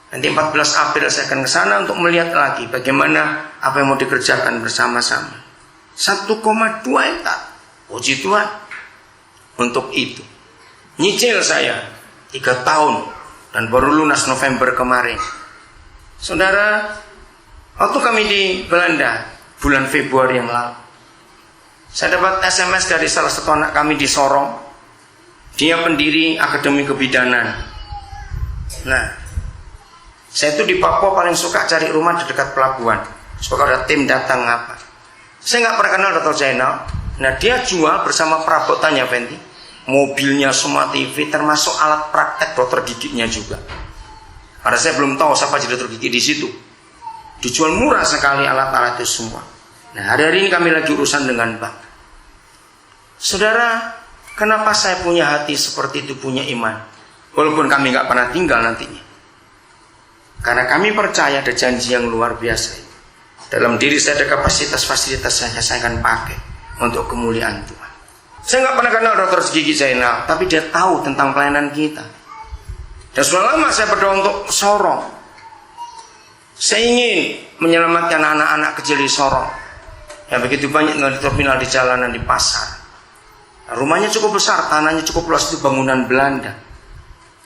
Nanti 14 April saya akan ke sana untuk melihat lagi bagaimana apa yang mau dikerjakan bersama-sama. 1,2 hektar. Puji Tuhan. Untuk itu nyicil saya 3 tahun dan baru lunas November kemarin. Saudara, waktu kami di Belanda bulan Februari yang lalu, saya dapat SMS dari salah satu anak kami di Sorong. Dia pendiri Akademi Kebidanan. Nah, saya itu di Papua paling suka cari rumah di dekat pelabuhan. Supaya ada tim datang apa. Saya nggak pernah kenal Dr. Zainal. Nah, dia jual bersama perabotannya, Fenty. Mobilnya, semua TV, termasuk alat praktek dokter giginya juga. Karena saya belum tahu siapa jadi dokter gigi di situ. Dijual murah sekali alat-alat itu semua. Nah, hari ini kami lagi urusan dengan bank. Saudara, kenapa saya punya hati seperti itu, punya iman? Walaupun kami nggak pernah tinggal nantinya. Karena kami percaya ada janji yang luar biasa. Dalam diri saya ada kapasitas-fasilitas saya akan pakai untuk kemuliaan Tuhan. Saya nggak pernah kenal Dr. Gigi Zainal, tapi dia tahu tentang pelayanan kita. Dan sudah lama saya berdoa untuk Sorong. Saya ingin menyelamatkan anak-anak kecil di Sorong. Yang begitu banyak di terminal, di jalanan, di pasar. Nah, rumahnya cukup besar, tanahnya cukup luas, itu bangunan Belanda.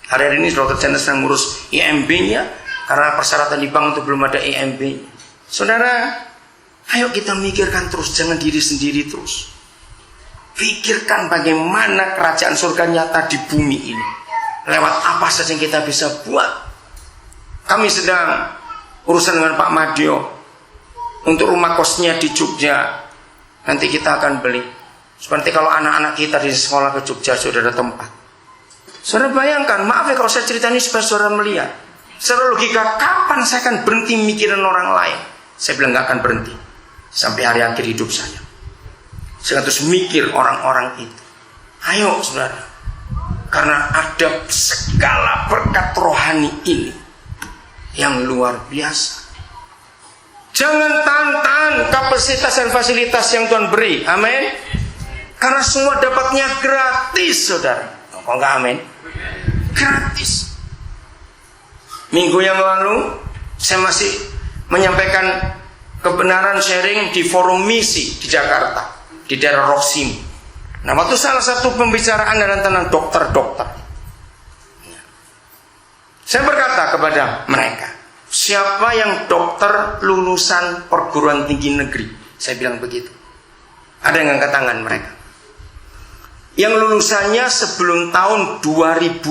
Hari ini Dr. Zainal sedang ngurus IMB-nya, karena persyaratan di bank itu belum ada IMB. Saudara, ayo kita mikirkan terus, jangan diri sendiri terus. Pikirkan bagaimana kerajaan surga nyata di bumi ini. Lewat apa saja yang kita bisa buat. Kami sedang urusan dengan Pak Madio untuk rumah kosnya di Jogja. Nanti kita akan beli. Seperti kalau anak-anak kita di sekolah ke Jogja sudah ada tempat. Saudara bayangkan, maaf ya kalau saya cerita ini supaya saudara melihat. Secara logika, kapan saya akan berhenti mikirin orang lain? Saya bilang gak akan berhenti sampai hari akhir hidup saya. Saya terus mikir orang-orang itu. Ayo saudara, karena ada segala berkat rohani ini yang luar biasa. Jangan tantang kapasitas dan fasilitas yang Tuhan beri. Amin. Karena semua dapatnya gratis, saudara. Kok enggak amin? Gratis. Minggu yang lalu saya masih menyampaikan kebenaran sharing di forum misi di Jakarta, di daerah Roksimi. Nah, waktu salah satu pembicaraan adalah tentang dokter-dokter. Saya berkata kepada mereka, siapa yang dokter lulusan perguruan tinggi negeri? Saya bilang begitu. Ada yang angkat tangan mereka. Yang lulusannya sebelum tahun 2005.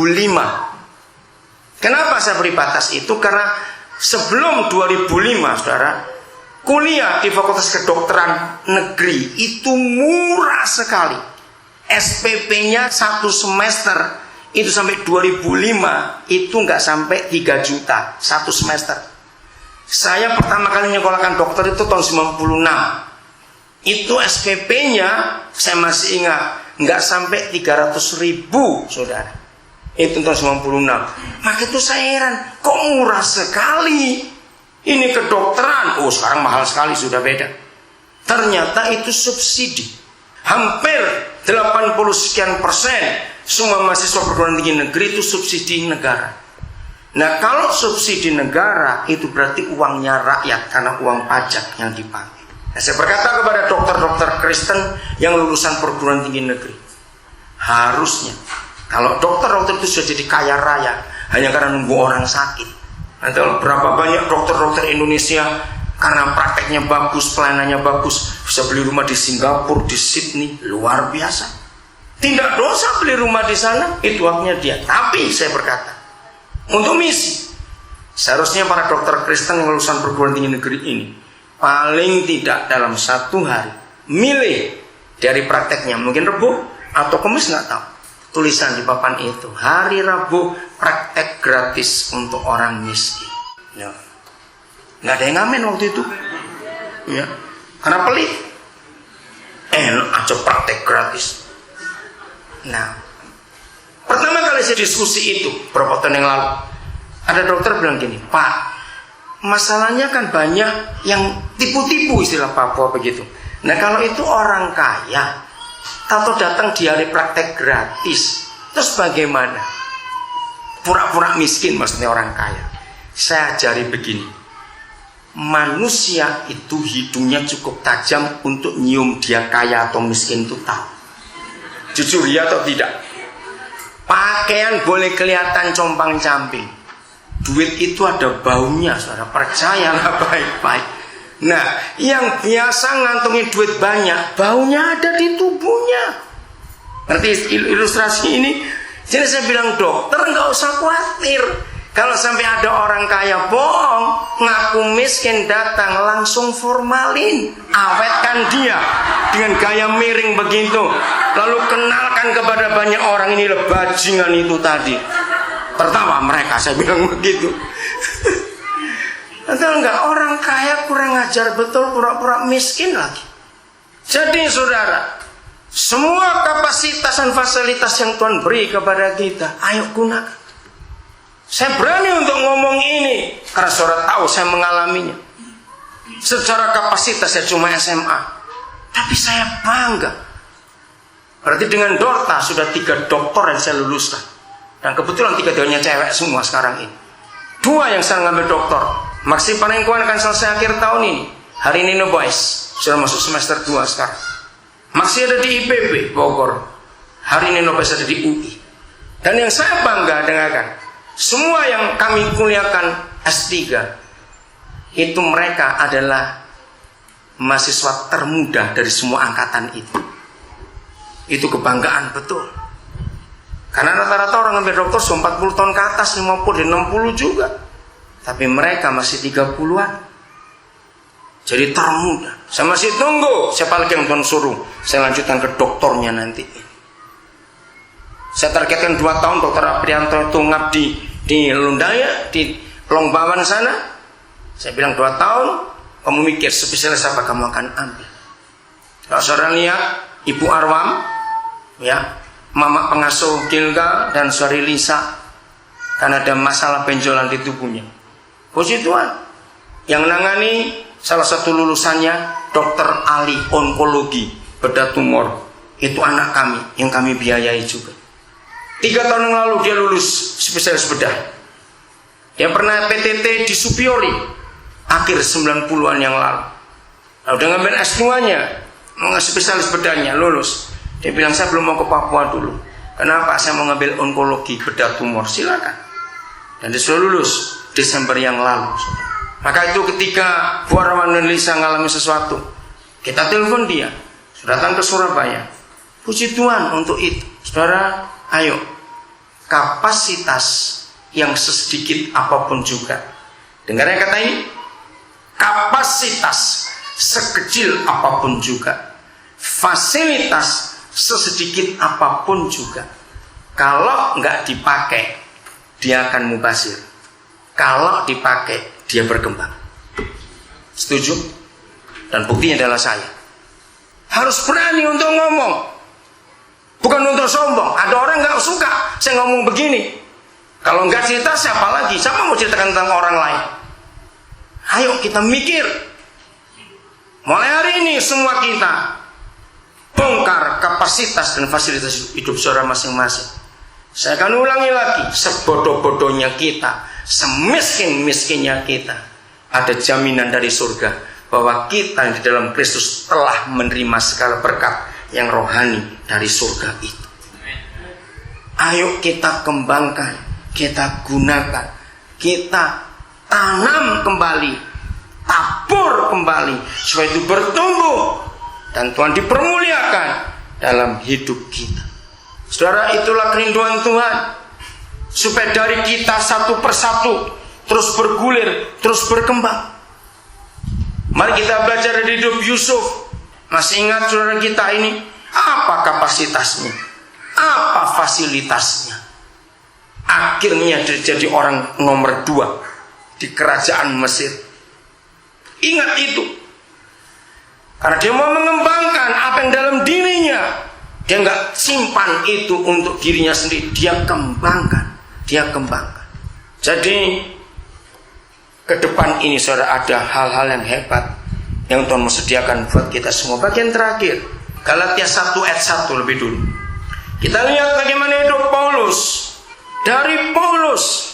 Kenapa saya beri batas itu? Karena sebelum 2005, saudara, kuliah di Fakultas Kedokteran Negeri itu murah sekali. SPP-nya 1 semester itu sampai 2005 itu nggak sampai 3 juta 1 semester. Saya pertama kali nyekolahkan dokter itu tahun 96. Itu SPP-nya saya masih ingat nggak sampai 300.000, saudara. Itu tahun 96. Maka itu saya heran, kok murah sekali. Ini kedokteran, oh sekarang mahal sekali, sudah beda. Ternyata itu subsidi. Hampir 80 sekian persen semua mahasiswa perguruan tinggi negeri itu subsidi negara. Nah, kalau subsidi negara itu berarti uangnya rakyat karena uang pajak yang dipakai. Nah, saya berkata kepada dokter-dokter Kristen yang lulusan perguruan tinggi negeri, harusnya kalau dokter-dokter itu sudah jadi kaya raya hanya karena nunggu orang sakit. Nanti berapa banyak dokter-dokter Indonesia karena prakteknya bagus, pelayanannya bagus, bisa beli rumah di Singapura, di Sydney, luar biasa. Tidak dosa beli rumah di sana, itu haknya dia. Tapi saya berkata, untuk misi, seharusnya para dokter Kristen yang lulusan perguruan tinggi negeri ini paling tidak dalam 1 hari milih dari prakteknya, mungkin Rebo atau Kamis, nggak tahu. Tulisan di papan itu, hari Rabu praktek gratis untuk orang miskin. Ya. Nggak ada yang ngamen waktu itu. Ya. Karena pelit. Enak aja praktek gratis. Nah, pertama kali saya diskusi itu beberapa tahun yang lalu, ada dokter bilang gini, Pak, masalahnya kan banyak yang tipu-tipu, istilah Papua begitu. Nah, kalau itu orang kaya atau datang di hari praktek gratis, terus bagaimana? Pura-pura miskin maksudnya orang kaya. saya ajari begini. Manusia itu hidungnya cukup tajam untuk nyium dia kaya atau miskin itu tahu. Jujur ya atau tidak? Pakaian boleh kelihatan compang-camping, duit itu ada baunya, saudara, percayalah baik-baik. Nah, yang biasa ngantongin duit banyak, baunya ada di tubuhnya. Ngerti ilustrasi ini? Jadi saya bilang, dokter nggak usah khawatir. Kalau sampai ada orang kaya bohong, ngaku miskin datang, langsung formalin, awetkan dia dengan gaya miring begitu, lalu kenalkan kepada banyak orang, ini bajingan itu tadi. Tertawa mereka, saya bilang begitu. Betul enggak? Orang kaya kurang ajar betul, pura-pura miskin lagi. Jadi saudara, semua kapasitas dan fasilitas yang Tuhan beri kepada kita, ayo gunakan. Saya berani untuk ngomong ini karena saudara tahu saya mengalaminya. Secara kapasitas saya cuma SMA, tapi saya bangga. Berarti dengan Dorta sudah 3 doktor yang saya luluskan. Dan kebetulan 3-tiganya cewek semua sekarang ini. 2 yang saya ngambil doktor. Maksi Panengkuan akan selesai akhir tahun ini. Hari ini no boys, sudah masuk semester 2 sekarang. Maksi ada di IPB Bogor. Hari ini no boys ada di UI. Dan yang saya bangga dengarkan, semua yang kami kuliahkan S3 itu mereka adalah mahasiswa termuda dari semua angkatan itu. Itu kebanggaan betul. Karena rata-rata orang ngambil dokter 40 tahun ke atas, 50 dan 60 juga. Tapi mereka masih 30-an. Jadi termuda. Saya masih tunggu siapa lagi yang Tuhan suruh. Saya lanjutkan ke doktornya nanti. Saya targetkan 2 tahun Dokter Aprianto itu ngabdi di Lundaya, di Longbawan sana. Saya bilang 2 tahun, kamu mikir spesialis apa kamu akan ambil. Kalau saudara lihat Ibu Arwam, ya, Mama pengasuh Gilga dan Saudari Lisa, karena ada masalah benjolan di tubuhnya. Puji Tuhan, yang nangani salah satu lulusannya Dokter Ali Onkologi bedah tumor. Itu anak kami yang kami biayai juga. 3 tahun yang lalu dia lulus spesialis bedah. Dia pernah PTT di Supiori akhir 90-an yang lalu. Nah, udah ngambil S2-nya, mau spesialis bedahnya, lulus. Dia bilang, saya belum mau ke Papua dulu. Kenapa? Saya mau ngambil onkologi bedah tumor. Silakan. Dan dia sudah lulus Desember yang lalu. Maka itu ketika Bu Arwan dan Lisa ngalami sesuatu, kita telepon dia, sudah datang ke Surabaya. Puji Tuhan untuk itu. Saudara, ayo, kapasitas yang sesedikit apapun juga. Dengar yang kata ini, kapasitas sekecil apapun juga, fasilitas sesedikit apapun juga, kalau nggak dipakai dia akan mubazir. Kalau dipakai dia berkembang. Setuju? Dan buktinya adalah saya. Harus berani untuk ngomong, bukan untuk sombong. Ada orang nggak suka saya ngomong begini. Kalau nggak cerita siapa lagi? Siapa mau ceritakan tentang orang lain? Ayo kita mikir. Mulai hari ini semua kita bongkar kapasitas dan fasilitas hidup saudara masing-masing. Saya akan ulangi lagi, sebodoh-bodohnya kita, semiskin-miskinnya kita, ada jaminan dari surga bahwa kita di dalam Kristus telah menerima segala berkat yang rohani dari surga itu. Ayo kita kembangkan, kita gunakan, kita tanam kembali, tabur kembali, supaya itu bertumbuh dan Tuhan dipermuliakan dalam hidup kita. Saudara, itulah kerinduan Tuhan, supaya dari kita satu persatu terus bergulir, terus berkembang. Mari kita belajar dari hidup Yusuf. Masih ingat saudara kita ini? Apa kapasitasnya? Apa fasilitasnya? Akhirnya dia jadi orang nomor 2 di kerajaan Mesir. Ingat itu. Karena dia mau mengembangkan apa yang dalam dirinya. Dia nggak simpan itu untuk dirinya sendiri. Dia kembangkan. Dia kembangkan. Jadi ke depan ini saudara ada hal-hal yang hebat yang Tuhan mau sediakan buat kita semua. Bagian terakhir, Galatia 1 ayat 1 lebih dulu. Kita lihat bagaimana hidup Paulus. Dari Paulus